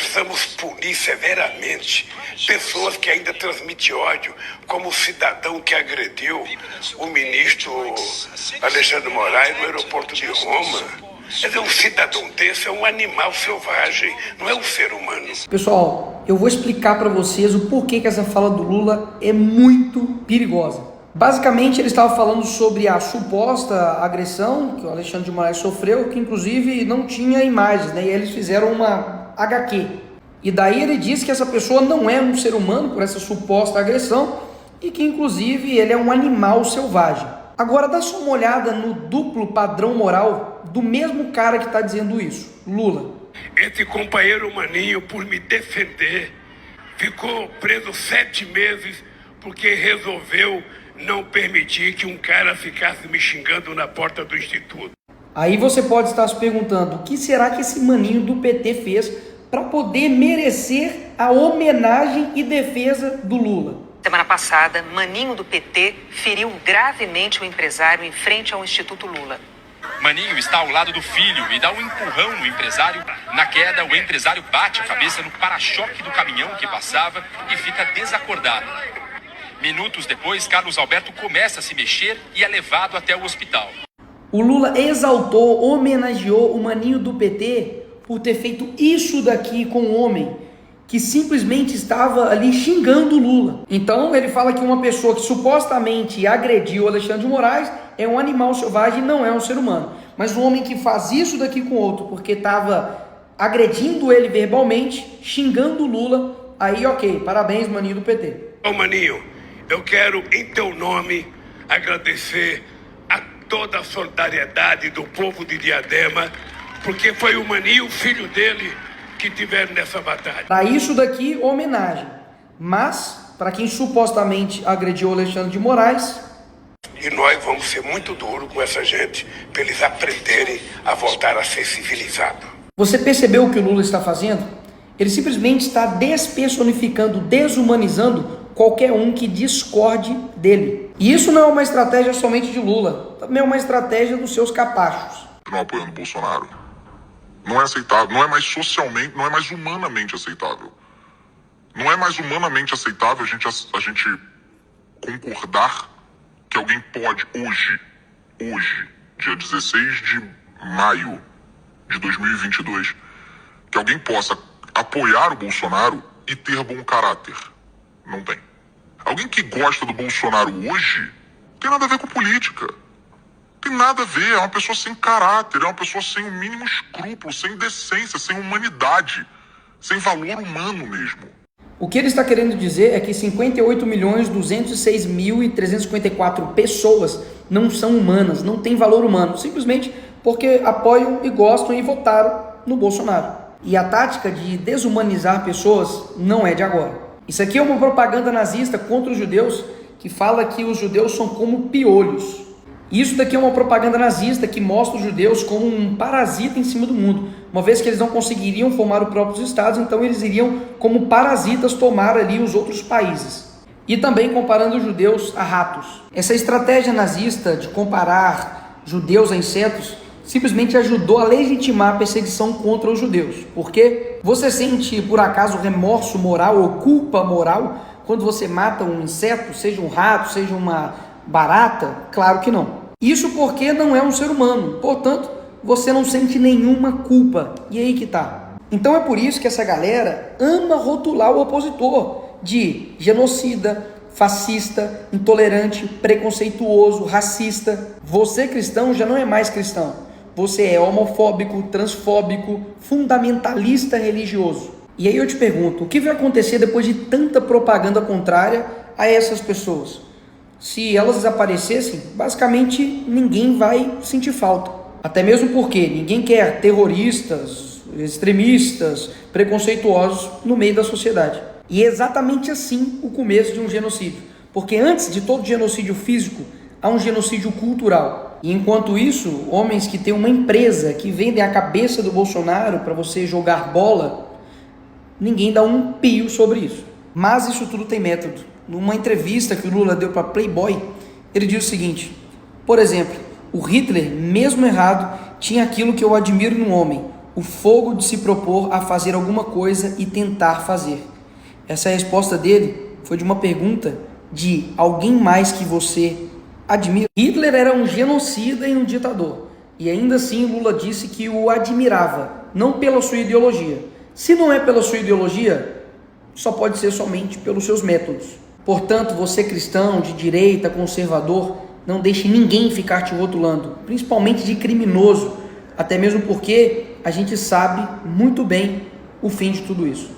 precisamos punir severamente pessoas que ainda transmitem ódio, como o cidadão que agrediu o ministro Alexandre de Moraes no aeroporto de Roma. Quer dizer, um cidadão desse é um animal selvagem, não é um ser humano. Pessoal, eu vou explicar para vocês o porquê que essa fala do Lula é muito perigosa. Basicamente, ele estava falando sobre a suposta agressão que o Alexandre de Moraes sofreu, que inclusive não tinha imagens, né? E eles fizeram uma HQ. E daí ele disse que essa pessoa não é um ser humano por essa suposta agressão e que inclusive ele é um animal selvagem. Agora dá só uma olhada no duplo padrão moral do mesmo cara que está dizendo isso, Lula. Esse companheiro Maninho, por me defender, ficou preso 7 meses porque resolveu não permitir que um cara ficasse me xingando na porta do instituto. Aí você pode estar se perguntando, o que será que esse maninho do PT fez para poder merecer a homenagem e defesa do Lula? Semana passada, Maninho do PT feriu gravemente o empresário em frente ao Instituto Lula. Maninho está ao lado do filho e dá um empurrão no empresário. Na queda, o empresário bate a cabeça no para-choque do caminhão que passava e fica desacordado. Minutos depois, Carlos Alberto começa a se mexer e é levado até o hospital. O Lula exaltou, homenageou o maninho do PT por ter feito isso daqui com um homem que simplesmente estava ali xingando o Lula. Então ele fala que uma pessoa que supostamente agrediu o Alexandre de Moraes é um animal selvagem, não é um ser humano. Mas um homem que faz isso daqui com outro porque estava agredindo ele verbalmente, xingando o Lula, aí ok, parabéns maninho do PT. Ô Maninho, eu quero em teu nome agradecer a toda a solidariedade do povo de Diadema, porque foi o Maninho, o filho dele, que tiveram nessa batalha. Para isso daqui, homenagem. Mas, para quem supostamente agrediu o Alexandre de Moraes... E nós vamos ser muito duros com essa gente, para eles aprenderem a voltar a ser civilizados. Você percebeu o que o Lula está fazendo? Ele simplesmente está despersonificando, desumanizando qualquer um que discorde dele. E isso não é uma estratégia somente de Lula, também é uma estratégia dos seus capachos. Não apoiando o Bolsonaro. Não é aceitável, não é mais socialmente, não é mais humanamente aceitável. Não é mais humanamente aceitável a gente concordar que alguém pode hoje, dia 16 de maio de 2022, que alguém possa apoiar o Bolsonaro e ter bom caráter. Não tem. Alguém que gosta do Bolsonaro hoje não tem nada a ver com política. Tem nada a ver, é uma pessoa sem caráter, é uma pessoa sem o mínimo escrúpulo, sem decência, sem humanidade, sem valor humano mesmo. O que ele está querendo dizer é que 58.206.354 pessoas não são humanas, não têm valor humano, simplesmente porque apoiam e gostam e votaram no Bolsonaro. E a tática de desumanizar pessoas não é de agora. Isso aqui é uma propaganda nazista contra os judeus que fala que os judeus são como piolhos. Isso daqui é uma propaganda nazista que mostra os judeus como um parasita em cima do mundo. Uma vez que eles não conseguiriam formar os próprios estados, então eles iriam como parasitas tomar ali os outros países. E também comparando os judeus a ratos. Essa estratégia nazista de comparar judeus a insetos simplesmente ajudou a legitimar a perseguição contra os judeus. Por quê? Você sente por acaso remorso moral ou culpa moral quando você mata um inseto, seja um rato, seja uma barata? Claro que não. Isso porque não é um ser humano, portanto, você não sente nenhuma culpa. E aí que tá. Então é por isso que essa galera ama rotular o opositor de genocida, fascista, intolerante, preconceituoso, racista. Você cristão já não é mais cristão. Você é homofóbico, transfóbico, fundamentalista religioso. E aí eu te pergunto, o que vai acontecer depois de tanta propaganda contrária a essas pessoas? Se elas desaparecessem, basicamente ninguém vai sentir falta. Até mesmo porque ninguém quer terroristas, extremistas, preconceituosos no meio da sociedade. E é exatamente assim o começo de um genocídio. Porque antes de todo genocídio físico, há um genocídio cultural. E enquanto isso, homens que têm uma empresa que vendem a cabeça do Bolsonaro para você jogar bola, ninguém dá um pio sobre isso. Mas isso tudo tem método. Numa entrevista que o Lula deu para Playboy, ele diz o seguinte: por exemplo, o Hitler, mesmo errado, tinha aquilo que eu admiro num homem, o fogo de se propor a fazer alguma coisa e tentar fazer. Essa resposta dele foi de uma pergunta de alguém mais que você admira. Hitler era um genocida e um ditador, e ainda assim Lula disse que o admirava, não pela sua ideologia. Se não é pela sua ideologia, só pode ser somente pelos seus métodos. Portanto, você cristão, de direita, conservador, não deixe ninguém ficar te rotulando, principalmente de criminoso, até mesmo porque a gente sabe muito bem o fim de tudo isso.